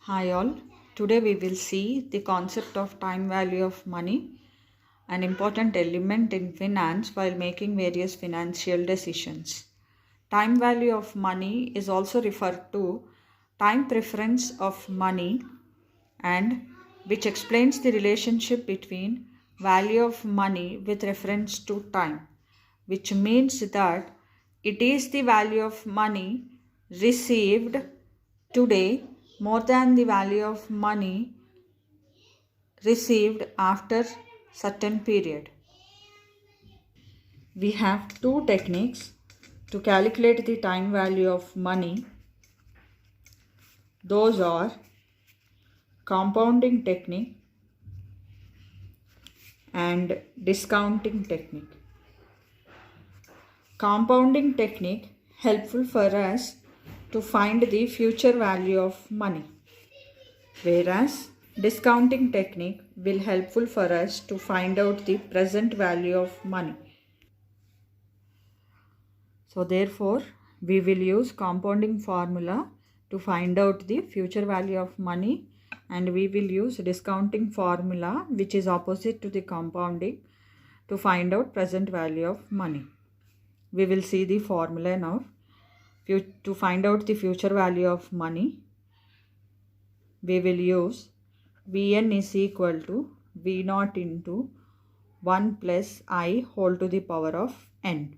Hi all. Today we will see the concept of time value of money, an important element in finance while making various financial decisions. Time value of money is also referred to time preference of money and which explains the relationship between value of money with reference to time, which means that it is the value of money received today more than the value of money received after certain period. We have two techniques to calculate the time value of money. Those are compounding technique and discounting technique. Compounding technique helpful for us to find the future value of money, whereas discounting technique will helpful for us to find out the present value of money. So therefore, we will use compounding formula to find out the future value of money, and we will use discounting formula which is opposite to the compounding to find out present value of money. We will see the formula now. To find out the future value of money, we will use Vn is equal to V0 into 1 plus I whole to the power of n.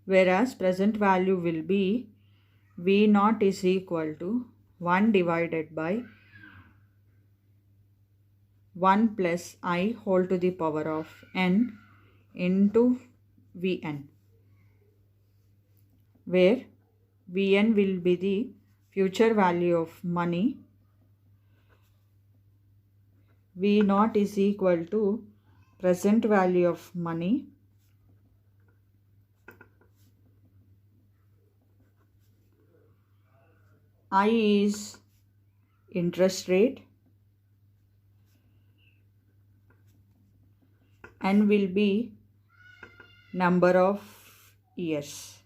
Whereas present value will be V0 is equal to 1 divided by 1 plus I whole to the power of n into Vn, where Vn will be the future value of money. V0 is equal to present value of money I is interest rate, n will be number of years.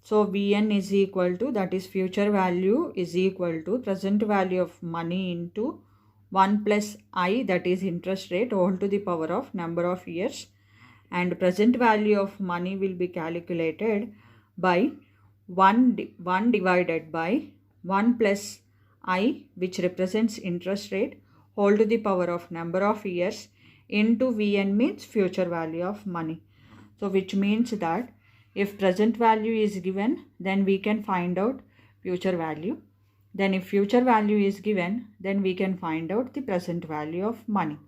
So Vn is equal to, that is future value is equal to present value of money into 1 plus I, that is interest rate, whole to the power of number of years, and present value of money will be calculated by 1 divided by 1 plus I, which represents interest rate, whole to the power of number of years, into Vn means future value of money. So which means that if present value is given, then we can find out future value. Then if future value is given, then we can find out the present value of money.